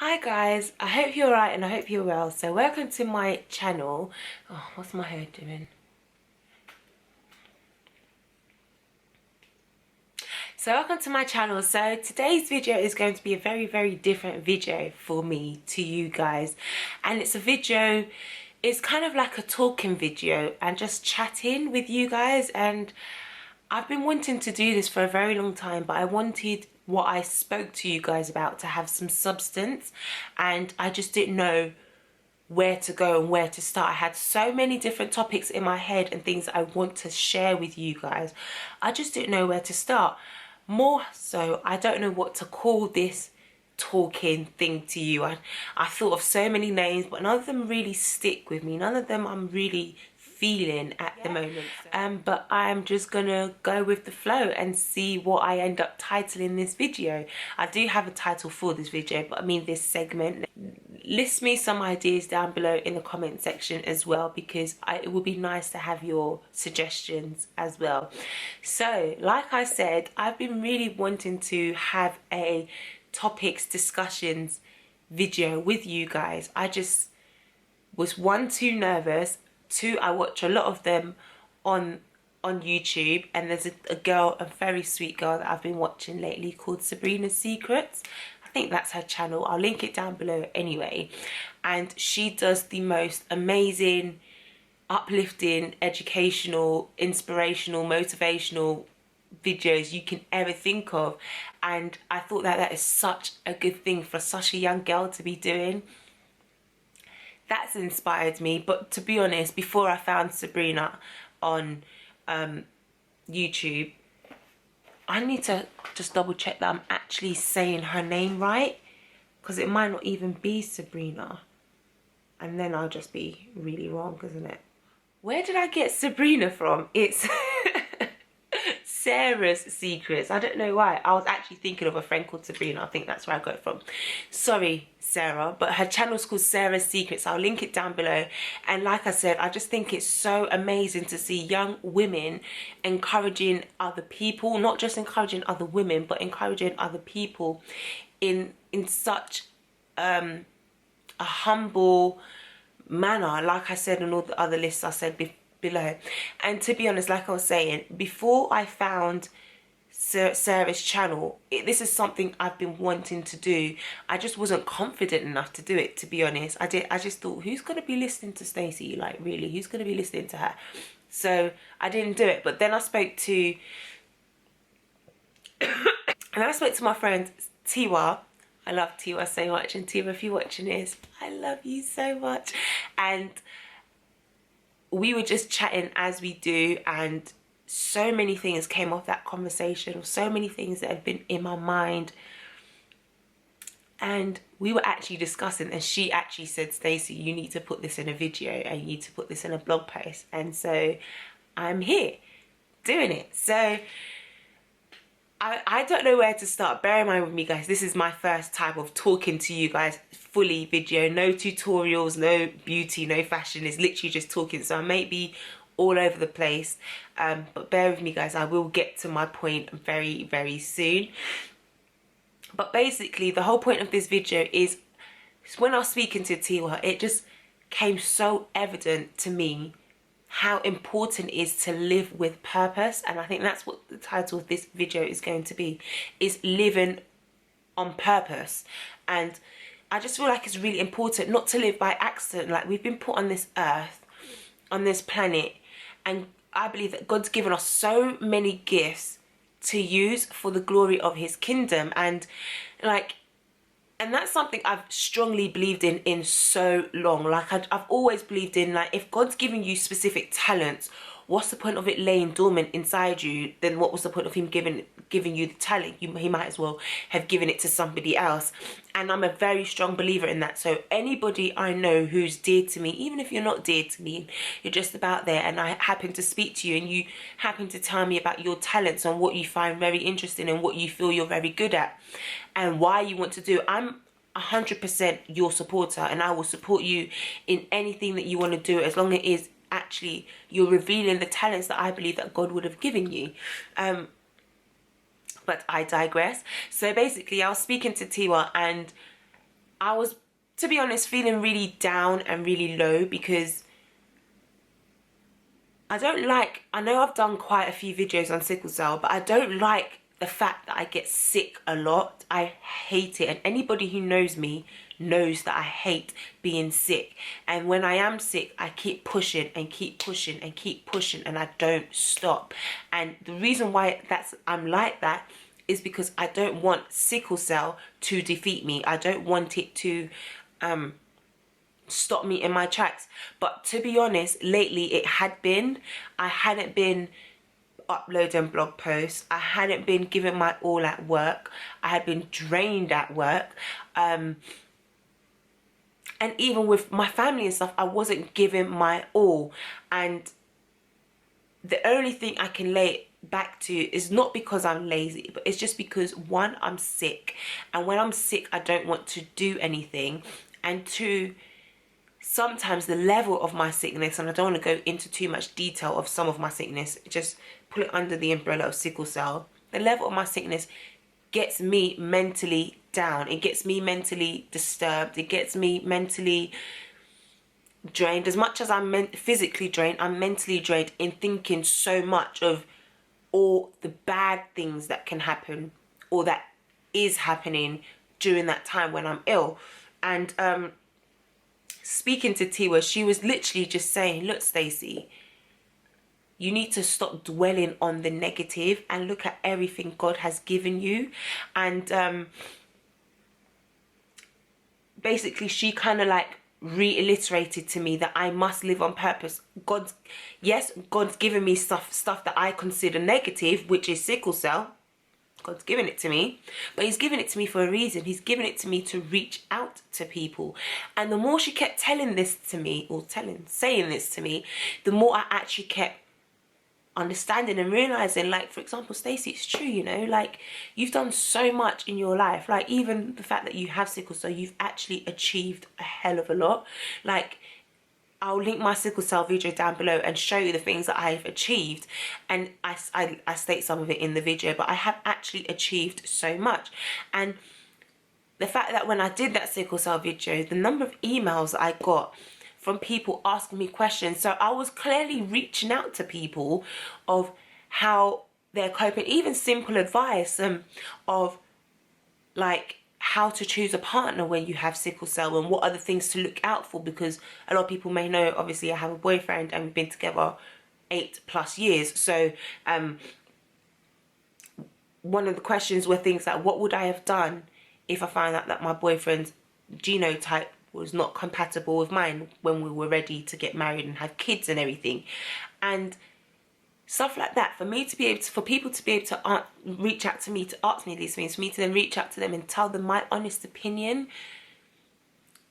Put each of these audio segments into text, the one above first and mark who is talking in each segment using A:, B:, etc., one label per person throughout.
A: Hi guys, I hope you're alright and I hope you're well. So welcome to my channel. Oh, what's my hair doing? So welcome to my channel. So today's video is going to be a very different video for me to you guys. And it's a video, it's kind of like a talking video and just chatting with you guys. And I've been wanting to do this for a very long time, but I wanted what I spoke to you guys about to have some substance, and I just didn't know where to go and where to start. I had so many different topics in my head and things I want to share with you guys. I just didn't know where to start. More so, I don't know what to call this talking thing to you. I thought of so many names, but none of them really stick with me. None of them I'm really feeling at the moment. But I'm just gonna go with the flow and see what I end up titling this video. I do have a title for this video, but I mean this segment. List me some ideas down below in the comment section as well, because it would be nice to have your suggestions as well. So like I said, I've been really wanting to have a topics discussions video with you guys. I just was too nervous. Two, I watch a lot of them on YouTube, and there's a girl, a very sweet girl that I've been watching lately called SAIRASSECRET. I think that's her channel. I'll link it down below anyway. And she does the most amazing, uplifting, educational, inspirational, motivational videos you can ever think of. And I thought that is such a good thing for such a young girl to be doing. That's inspired me. But to be honest, before I found Sabrina on YouTube, I need to just double check that I'm actually saying her name right, because it might not even be Sabrina, and then I'll just be really wrong, isn't it? Where did I get Sabrina from? It's Sarah's Secrets. I don't know why. I was actually thinking of a friend called Sabrina. I think that's where I got it from. Sorry, Sarah, but her channel's called Sarah's Secrets. I'll link it down below. And like I said, I just think it's so amazing to see young women encouraging other people, not just encouraging other women, but encouraging other people in such a humble manner. Like I said in all the other lists I said below. And to be honest, like I was saying, before I found Sarah's channel, this is something I've been wanting to do. I just wasn't confident enough to do it, to be honest. I just thought, who's going to be listening to Stacey? Like, really, who's going to be listening to her? So I didn't do it. But then I spoke to my friend Tiwa. I love Tiwa so much, and Tiwa, if you're watching this, I love you so much. And we were just chatting as we do, and so many things came off that conversation, so many things that had been in my mind. And we were actually discussing, and she actually said, Stacey, you need to put this in a video and you need to put this in a blog post. And so I'm here doing it. So I don't know where to start. Bear in mind with me, guys, this is my first time of talking to you guys fully video. No tutorials, no beauty, no fashion. It's literally just talking. So I may be all over the place. But bear with me, guys. I will get to my point very soon. But basically, the whole point of this video is when I was speaking to Tiwa, it just came so evident to me how important it is to live with purpose. And I think that's what the title of this video is going to be, is living on purpose. And I just feel like it's really important not to live by accident. Like, we've been put on this earth, on this planet, and I believe that God's given us so many gifts to use for the glory of his kingdom. And that's something I've strongly believed in so long. Like, I've always believed in, like, if God's giving you specific talents, what's the point of it laying dormant inside you? Then what was the point of him giving you the talent? He might as well have given it to somebody else. And I'm a very strong believer in that. So anybody I know who's dear to me, even if you're not dear to me, you're just about there, and I happen to speak to you and you happen to tell me about your talents and what you find very interesting and what you feel you're very good at and why you want to do, I'm 100% your supporter, and I will support you in anything that you want to do, as long as it is actually you're revealing the talents that I believe that God would have given you. But I digress. So basically, I was speaking to Tiwa, and I was, to be honest, feeling really down and really low because I know I've done quite a few videos on sickle cell, but I don't like the fact that I get sick a lot. I hate it, and anybody who knows me knows that I hate being sick. And when I am sick, I keep pushing and keep pushing and keep pushing, and I don't stop. And the reason why I'm like that is because I don't want sickle cell to defeat me. I don't want it to stop me in my tracks. But to be honest, lately I hadn't been uploading blog posts. I hadn't been giving my all at work. I had been drained at work. And even with my family and stuff, I wasn't giving my all. And the only thing I can lay it back to is not because I'm lazy, but it's just because, one, I'm sick. And when I'm sick, I don't want to do anything. And two, sometimes the level of my sickness, and I don't want to go into too much detail of some of my sickness, just put it under the umbrella of sickle cell. The level of my sickness gets me mentally down. It gets me mentally disturbed. It gets me mentally drained. As much as I'm physically drained, I'm mentally drained in thinking so much of all the bad things that can happen or that is happening during that time when I'm ill. And speaking to Tiwa, she was literally just saying, look, Stacey, you need to stop dwelling on the negative and look at everything God has given you. And basically she kind of like reiterated to me that I must live on purpose. God's given me stuff that I consider negative, which is sickle cell. God's given it to me, but he's given it to me for a reason. He's given it to me to reach out to people. And the more she kept telling this to me, or saying this to me, the more I actually kept understanding and realizing, like, for example, Stacey, it's true, you know, like, you've done so much in your life. Like, even the fact that you have sickle cell, you've actually achieved a hell of a lot. Like, I'll link my sickle cell video down below and show you the things that I've achieved. And I state some of it in the video, but I have actually achieved so much. And the fact that when I did that sickle cell video, the number of emails that I got from people asking me questions. So I was clearly reaching out to people of how they're coping, even simple advice of like how to choose a partner when you have sickle cell and what are the things to look out for, because a lot of people may know, obviously I have a boyfriend and we've been together 8+ years. So one of the questions were things like, what would I have done if I found out that my boyfriend's genotype was not compatible with mine when we were ready to get married and have kids and everything, and stuff like that. For people to be able to reach out to me to ask me these things, for me to then reach out to them and tell them my honest opinion,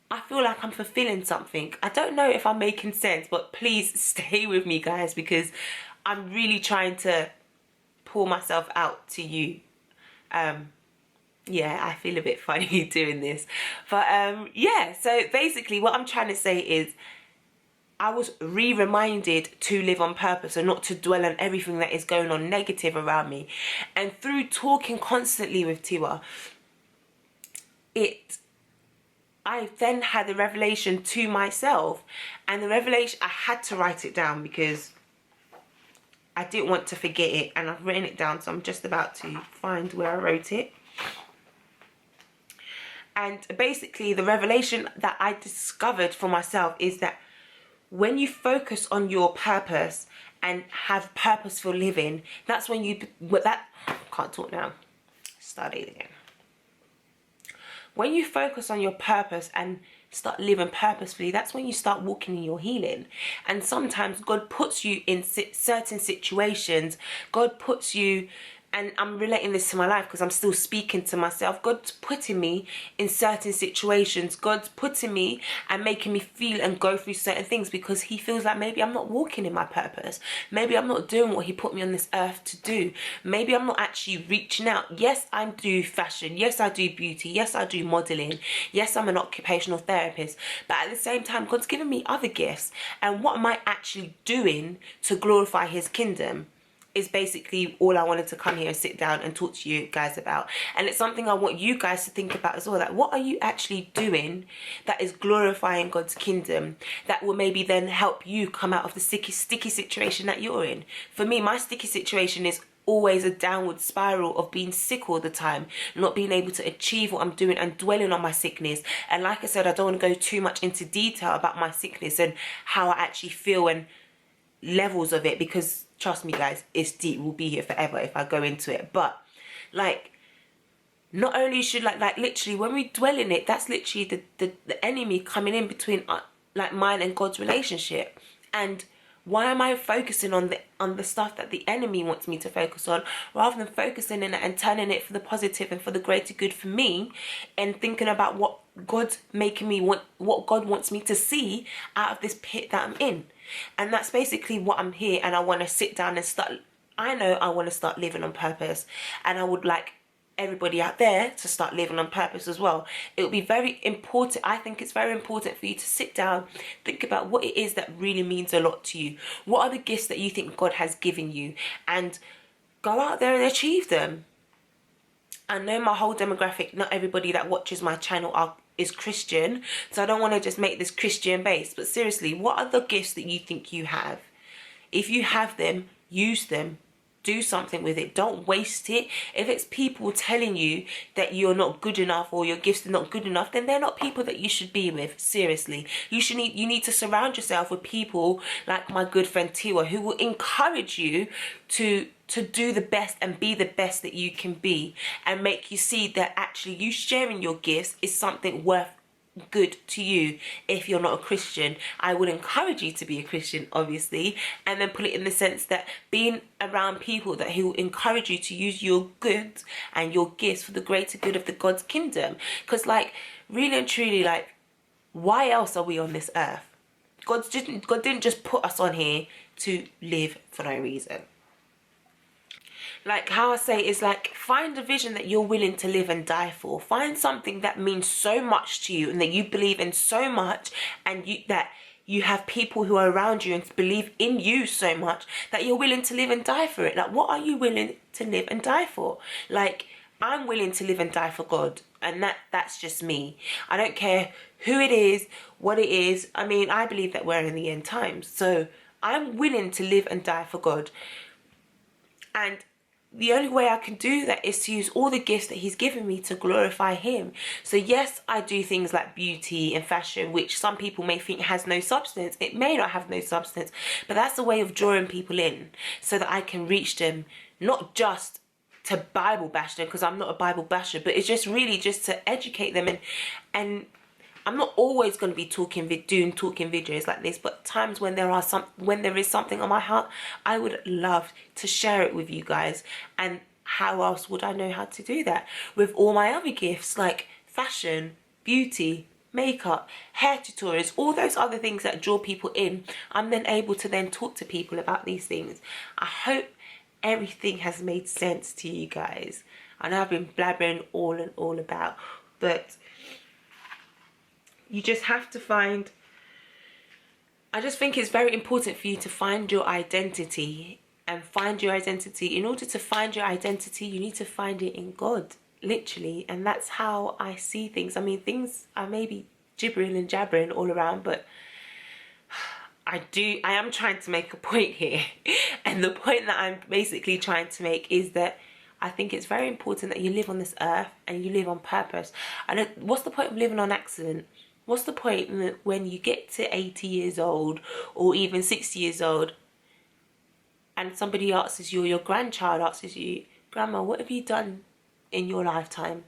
A: I feel like I'm fulfilling something. I don't know if I'm making sense, but please stay with me, guys, because I'm really trying to pour myself out to you. Yeah, I feel a bit funny doing this, but yeah, so basically what I'm trying to say is I was reminded to live on purpose and not to dwell on everything that is going on negative around me. And through talking constantly with Tiwa, I then had the revelation to myself, and the revelation, I had to write it down because I didn't want to forget it, and I've written it down, so I'm just about to find where I wrote it. And basically the revelation that I discovered for myself is that when you focus on your purpose and have purposeful living, that's when can't talk now. Start it again. When you focus on your purpose and start living purposefully, that's when you start walking in your healing. And sometimes God puts you in certain situations. God puts you, and I'm relating this to my life because I'm still speaking to myself. God's putting me in certain situations. God's putting me and making me feel and go through certain things because he feels like maybe I'm not walking in my purpose. Maybe I'm not doing what he put me on this earth to do. Maybe I'm not actually reaching out. Yes, I do fashion. Yes, I do beauty. Yes, I do modeling. Yes, I'm an occupational therapist. But at the same time, God's given me other gifts. And what am I actually doing to glorify his kingdom? is basically all I wanted to come here and sit down and talk to you guys about. And it's something I want you guys to think about as well. Like, what are you actually doing that is glorifying God's kingdom, that will maybe then help you come out of the sticky situation that you're in? For me, my sticky situation is always a downward spiral of being sick all the time, not being able to achieve what I'm doing and dwelling on my sickness. And like I said, I don't want to go too much into detail about my sickness and how I actually feel and levels of it, because trust me guys, it's deep. We'll be here forever if I go into it. But like, not only should like literally when we dwell in it, that's literally the enemy coming in between like mine and God's relationship. And why am I focusing on the stuff that the enemy wants me to focus on, rather than focusing in it and turning it for the positive and for the greater good for me, and thinking about what God's making me want, what God wants me to see out of this pit that I'm in? And that's basically what I'm here, and I want to sit down and start. I know I want to start living on purpose, and I would like everybody out there to start living on purpose as well. It will be very important. I think it's very important for you to sit down, think about what it is that really means a lot to you. What are the gifts that you think God has given you, and go out there and achieve them. I know my whole demographic, not everybody that watches my channel is Christian, so I don't want to just make this Christian based, but seriously, what are the gifts that you think you have? If you have them, use them. Do something with it. Don't waste it. If it's people telling you that you're not good enough or your gifts are not good enough, then they're not people that you should be with. Seriously, you need to surround yourself with people like my good friend Tiwa, who will encourage you to do the best and be the best that you can be, and make you see that actually you sharing your gifts is something worth good to you. If you're not a Christian, I would encourage you to be a Christian, obviously, and then put it in the sense that being around people that who encourage you to use your goods and your gifts for the greater good of the God's kingdom. Because like, really and truly, like, why else are we on this earth? God didn't just put us on here to live for no reason. Like how I say is like, find a vision that you're willing to live and die for. Find something that means so much to you and that you believe in so much, and that you have people who are around you and believe in you so much that you're willing to live and die for it. Like, what are you willing to live and die for? Like, I'm willing to live and die for God, and that's just me. I don't care who it is, what it is. I mean, I believe that we're in the end times, so I'm willing to live and die for God. And the only way I can do that is to use all the gifts that he's given me to glorify him. So yes, I do things like beauty and fashion, which some people may think has no substance. It may not have no substance, but that's a way of drawing people in so that I can reach them, not just to Bible bash them, because I'm not a Bible basher, but it's just really just to educate them. And I'm not always going to be talking videos like this, but times when there is something on my heart, I would love to share it with you guys. And how else would I know how to do that? With all my other gifts like fashion, beauty, makeup, hair tutorials, all those other things that draw people in, I'm then able to then talk to people about these things. I hope everything has made sense to you guys. I know I've been blabbering all about, but you just have to find, I just think it's very important for you to find your identity, and find your identity. In order to find your identity, you need to find it in God, literally. And that's how I see things. I mean, things are maybe gibbering and jabbering all around, but I am trying to make a point here. And the point that I'm basically trying to make is that I think it's very important that you live on this earth and you live on purpose. What's the point of living on accident? What's the point when you get to 80 years old or even 60 years old and somebody asks you, or your grandchild asks you, Grandma, what have you done in your lifetime?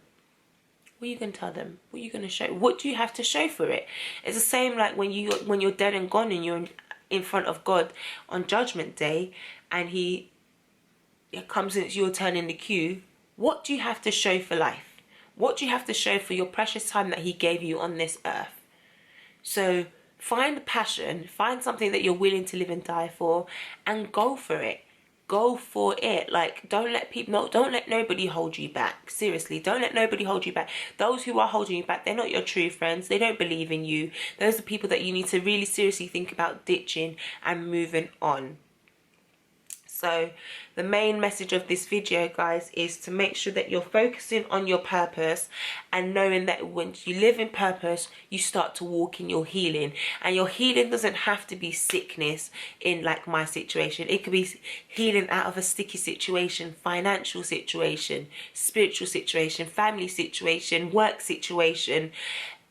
A: What are you going to tell them? What are you going to show? What do you have to show for it? It's the same like when you're dead and gone and you're in front of God on Judgment Day, and it comes and it's your turn in the queue. What do you have to show for life? What do you have to show for your precious time that he gave you on this earth? So find a passion, find something that you're willing to live and die for, and go for it. Go for it. Like, don't let nobody hold you back. Seriously, don't let nobody hold you back. Those who are holding you back, they're not your true friends. They don't believe in you. Those are people that you need to really seriously think about ditching and moving on. So the main message of this video, guys, is to make sure that you're focusing on your purpose and knowing that once you live in purpose, you start to walk in your healing. And your healing doesn't have to be sickness in like my situation. It could be healing out of a sticky situation, financial situation, spiritual situation, family situation, work situation.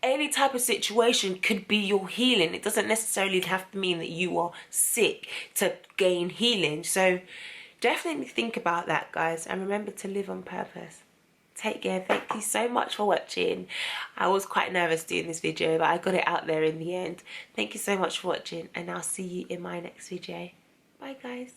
A: Any type of situation could be your healing. It doesn't necessarily have to mean that you are sick to gain healing. So definitely think about that, guys, and remember to live on purpose. Take care. Thank you so much for watching. I was quite nervous doing this video, but I got it out there in the end. Thank you so much for watching, and I'll see you in my next video. Bye, guys.